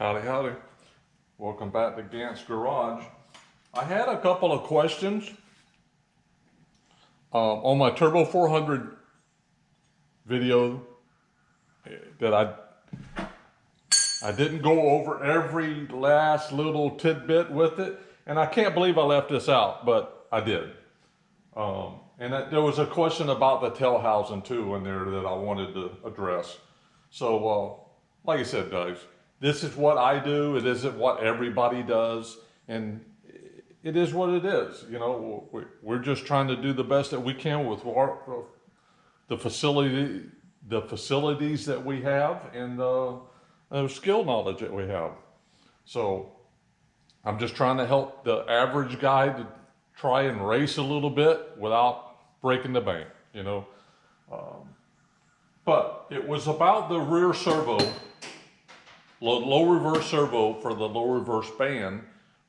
Howdy, howdy. Welcome back to Gant's Garage. I had a couple of questions on my Turbo 400 video that I didn't go over every last little tidbit with it, and I can't believe I left this out, but I did. There was a question about the tail housing too in there that I wanted to address. So, like I said, guys, this is what I do. It isn't what everybody does, and it is what it is. You know, we're just trying to do the best that we can with the facilities that we have and the skill knowledge that we have. So I'm just trying to help the average guy to try and race a little bit without breaking the bank, you know. But it was about the rear servo, low reverse servo for the low reverse band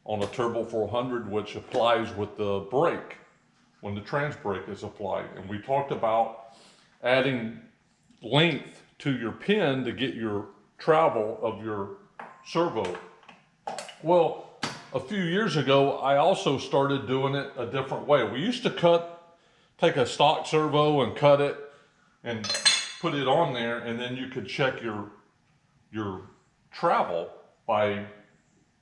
on a Turbo 400, which applies with the brake when the trans brake is applied. And we talked about adding length to your pin to get your travel of your servo. Well, a few years ago, I also started doing it a different way. We used to take a stock servo and cut it and put it on there, and then you could check your travel by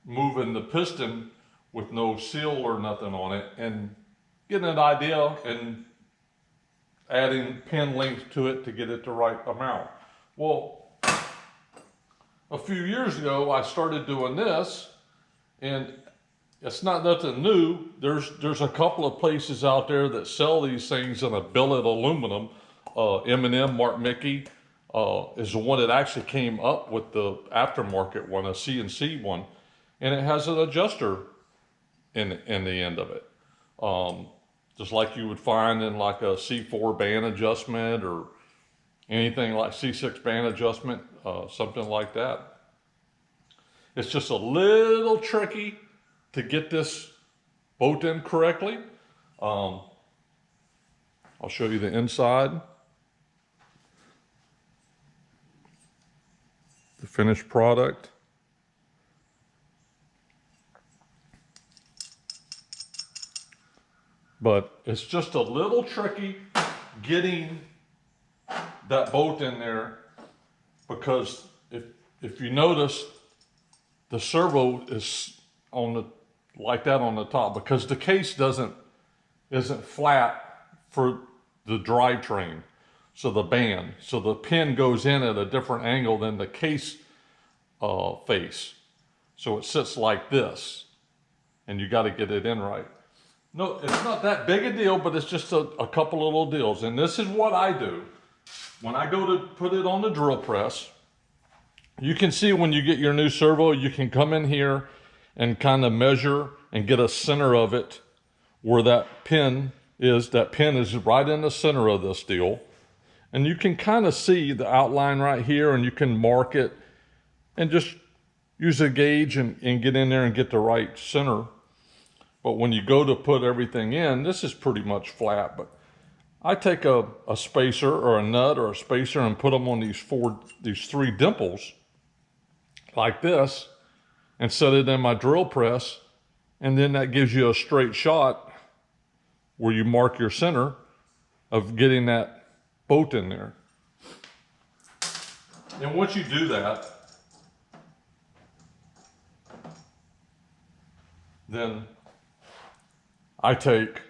moving the piston with no seal or nothing on it and getting an idea and adding pin length to it to get it the right amount. Well, a few years ago, I started doing this, and it's not nothing new. There's a couple of places out there that sell these things in a billet aluminum. M&M Mark Mickey is the one that actually came up with the aftermarket one, a CNC one, and it has an adjuster in the end of it, just like you would find in like a C4 band adjustment or anything like C6 band adjustment, something like that. It's just a little tricky to get this bolt in correctly. I'll show you the inside. The finished product. But it's just a little tricky getting that bolt in there, because if you notice, the servo is like that on the top, because the case isn't flat for the drivetrain. So the pin goes in at a different angle than the case face. So it sits like this, and you got to get it in right. No, it's not that big a deal, but it's just a couple of little deals. And this is what I do. When I go to put it on the drill press, you can see when you get your new servo, you can come in here and kind of measure and get a center of it where that pin is. That pin is right in the center of this deal. And you can kind of see the outline right here, and you can mark it and just use a gauge and get in there and get the right center. But when you go to put everything in, this is pretty much flat, but I take a spacer or a nut or a spacer and put them on these three dimples like this and set it in my drill press, and then that gives you a straight shot where you mark your center of getting that bolt in there. And once you do that, then I take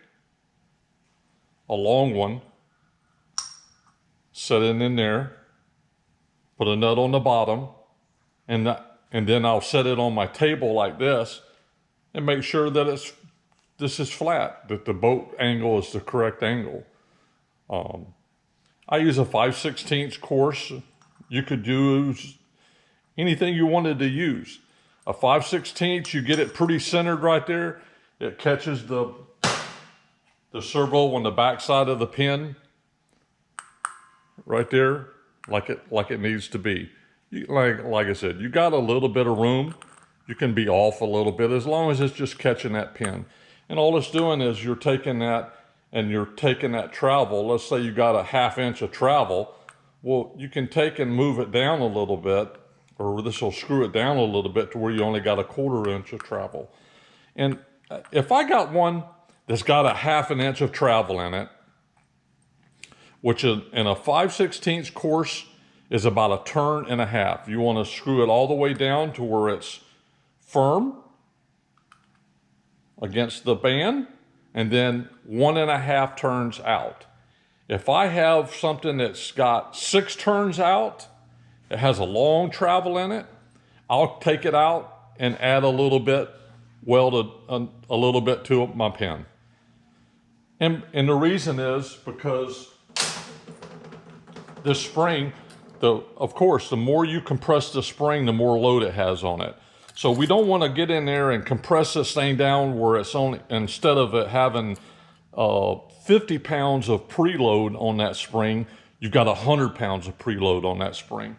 a long one, set it in there, put a nut on the bottom, and then I'll set it on my table like this and make sure that this is flat, that the bolt angle is the correct angle. I use a 5/16 course. You could use anything you wanted to use. A 5/16, you get it pretty centered right there. It catches the servo on the back side of the pin right there, like it needs to be. Like I said, you got a little bit of room. You can be off a little bit as long as it's just catching that pin. And all it's doing is you're taking that travel. Let's say you got a 1/2 inch of travel. Well, you can take and move it down a little bit, or this will screw it down a little bit to where you only got a 1/4 inch of travel. And if I got one that's got a 1/2 inch of travel in it, which in a 5/16 course is about a 1.5 turns. You want to screw it all the way down to where it's firm against the band, and then 1.5 turns out. If I have something that's got 6 turns out, it has a long travel in it, I'll take it out and add a little bit, weld a little bit to my pin. And the reason is because this spring, of course, the more you compress the spring, the more load it has on it. So we don't want to get in there and compress this thing down where it's only, instead of it having 50 pounds of preload on that spring, you've got 100 pounds of preload on that spring.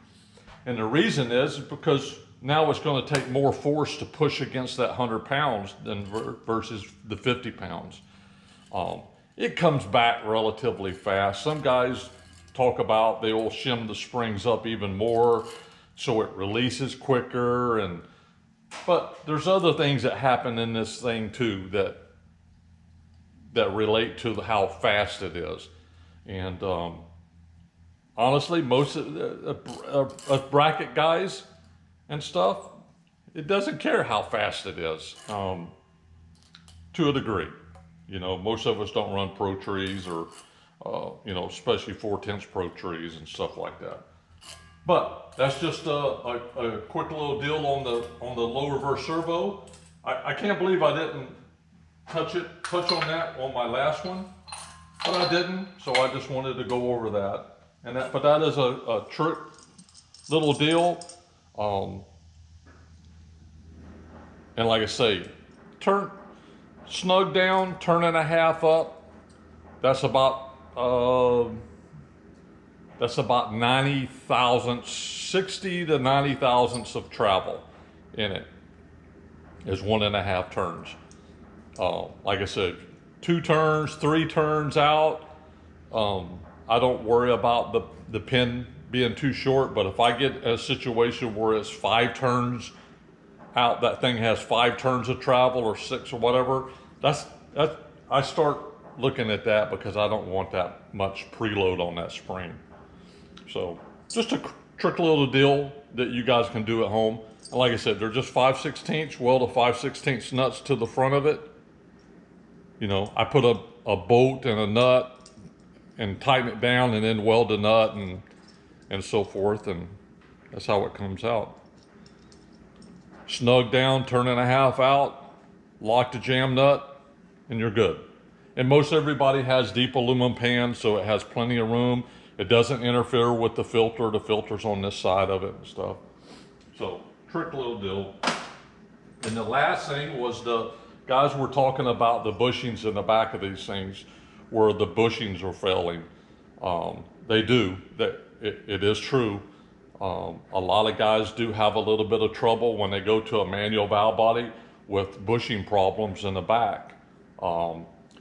And the reason is because now it's going to take more force to push against that 100 pounds than versus the 50 pounds. It comes back relatively fast. Some guys talk about they will shim the springs up even more so it releases quicker, but there's other things that happen in this thing too that relate to how fast it is. And honestly, most of bracket guys and stuff, it doesn't care how fast it is, to a degree. You know, most of us don't run Pro Trees or you know, especially 4/10 Pro Trees and stuff like that. But that's just a quick little deal on the low reverse servo. I can't believe I didn't touch on that on my last one, but I didn't. So I just wanted to go over that. But that is a trick little deal. And like I say, snug down, 1.5 turns up. That's about 90 thousandths, 60 to 90 thousandths of travel in it is 1.5 turns. Like I said, 2 turns, 3 turns out. I don't worry about the pin being too short, but if I get a situation where it's 5 turns out, that thing has 5 turns of travel or 6 or whatever, I start looking at that because I don't want that much preload on that spring. So just a trick little deal that you guys can do at home. And like I said, they're just 5/16. Weld a 5/16 nuts to the front of it. You know, I put a bolt and a nut and tighten it down and then weld the nut and so forth, and that's how it comes out. Snug down, 1.5 turns out, lock the jam nut, and you're good. And most everybody has deep aluminum pans, so it has plenty of room. It doesn't interfere with the filter. The filter's on this side of it and stuff. So, trick little deal. And the last thing was the guys were talking about the bushings in the back of these things, where the bushings are failing. They do. It is true. A lot of guys do have a little bit of trouble when they go to a manual valve body with bushing problems in the back.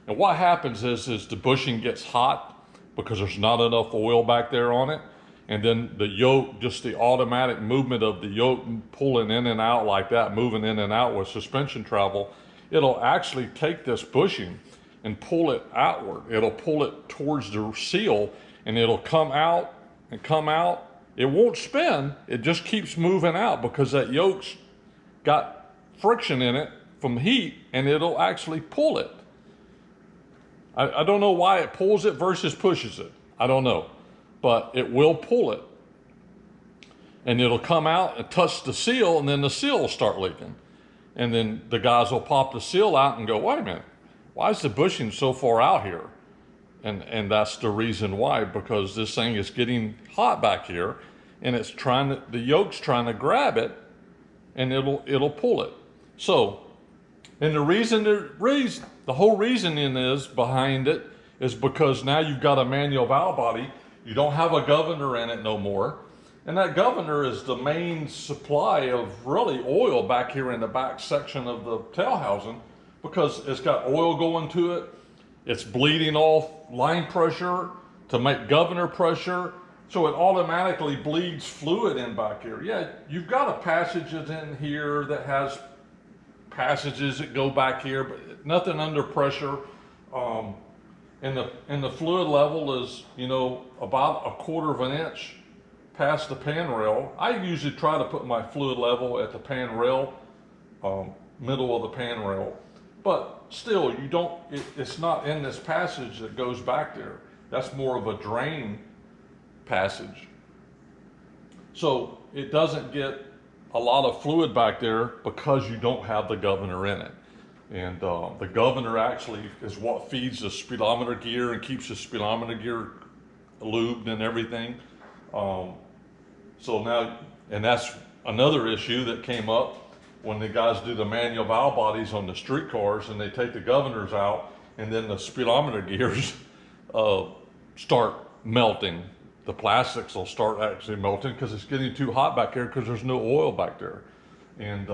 And what happens is the bushing gets hot because there's not enough oil back there on it. And then the yoke, just the automatic movement of the yoke pulling in and out like that, moving in and out with suspension travel, it'll actually take this bushing and pull it outward. It'll pull it towards the seal, and it'll come out and come out. It won't spin, it just keeps moving out because that yoke's got friction in it from heat, and it'll actually pull it. I don't know why it pulls it versus pushes it. I don't know, but it will pull it. And it'll come out and touch the seal, and then the seal will start leaking. And then the guys will pop the seal out and go, wait a minute, why is the bushing so far out here? And that's the reason why, because this thing is getting hot back here, and it's the yoke's trying to grab it, and it'll pull it. So, and the whole reasoning is behind it is because now you've got a manual valve body, you don't have a governor in it no more, and that governor is the main supply of really oil back here in the back section of the tail housing, because it's got oil going to it, it's bleeding off line pressure to make governor pressure, So it automatically bleeds fluid in back here. Yeah, you've got a passages in here that has passages that go back here, but nothing under pressure. And the fluid level is, you know, about 1/4 of an inch past the pan rail. I usually try to put my fluid level at the pan rail, middle of the pan rail. But still, you don't, it's not in this passage that goes back there. That's more of a drain passage. So it doesn't get a lot of fluid back there because you don't have the governor in it. And the governor actually is what feeds the speedometer gear and keeps the speedometer gear lubed and everything. So now, and that's another issue that came up when the guys do the manual valve bodies on the street cars and they take the governors out and then the speedometer gears start melting. The plastics will start actually melting because it's getting too hot back there because there's no oil back there. And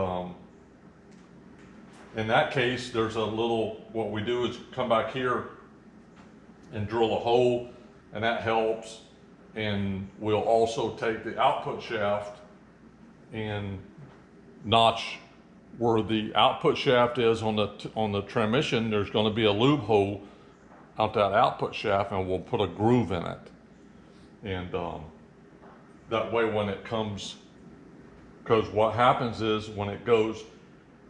in that case, there's a little, what we do is come back here and drill a hole, and that helps. And we'll also take the output shaft and notch where the output shaft is on the transmission. There's going to be a lube hole out that output shaft, and we'll put a groove in it. And that way when it comes, because what happens is when it goes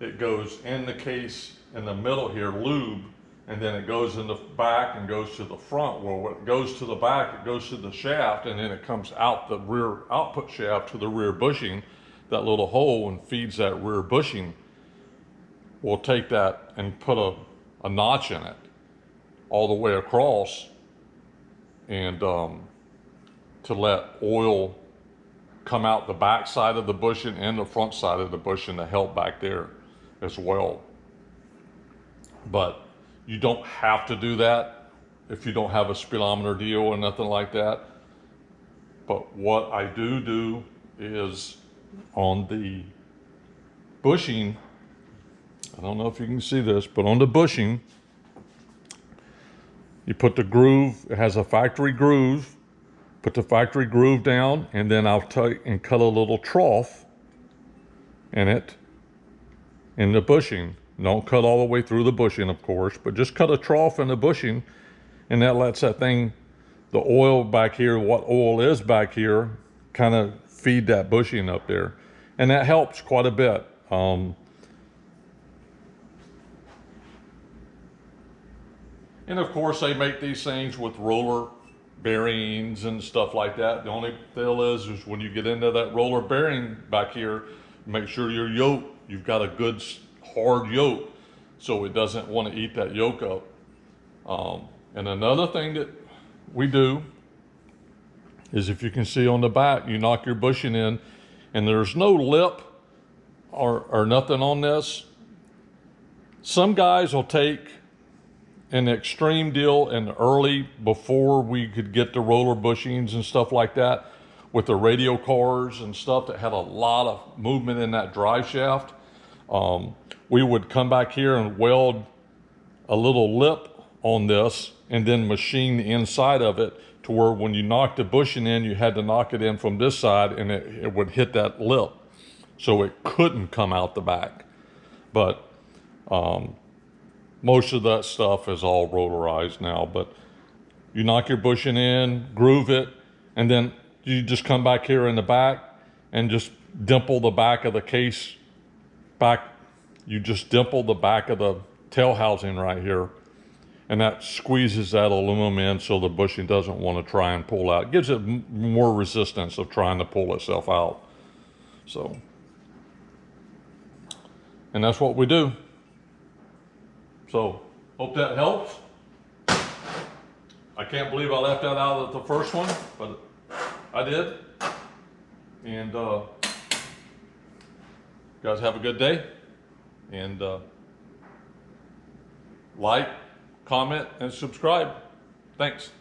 in the case in the middle here, lube, and then it goes in the back and goes to the front. Well, when it goes to the back, it goes to the shaft, and then it comes out the rear output shaft to the rear bushing, that little hole, and feeds that rear bushing. We'll take that and put a notch in it all the way across, and to let oil come out the back side of the bushing and the front side of the bushing to help back there as well. But you don't have to do that if you don't have a speedometer deal or nothing like that. But what I do is on the bushing, I don't know if you can see this, but on the bushing, you put the groove, it has a factory groove, put the factory groove down, and then I'll take and cut a little trough in it, in the bushing. Don't cut all the way through the bushing, of course, but just cut a trough in the bushing, and that lets that thing, the oil back here, what oil is back here, kind of feed that bushing up there. And that helps quite a bit. And of course, they make these things with roller bearings and stuff like that. The only deal is when you get into that roller bearing back here, make sure your yoke, you've got a good hard yoke so it doesn't want to eat that yoke up. And another thing that we do is, if you can see on the back, you knock your bushing in, and there's no lip or nothing on this. Some guys will take an extreme deal in the early, before we could get the roller bushings and stuff like that, with the radio cars and stuff that had a lot of movement in that drive shaft. We would come back here and weld a little lip on this and then machine the inside of it to where when you knocked the bushing in, you had to knock it in from this side, and it would hit that lip, so it couldn't come out the back. But most of that stuff is all rotorized now. But you knock your bushing in, groove it, and then you just come back here in the back and just dimple the back of the case back. You just dimple the back of the tail housing right here, and that squeezes that aluminum in so the bushing doesn't want to try and pull out. It gives it more resistance of trying to pull itself out. So, and that's what we do. So, hope that helps. I can't believe I left that out of the first one, but I did. And guys, have a good day. And like, comment, and subscribe. Thanks.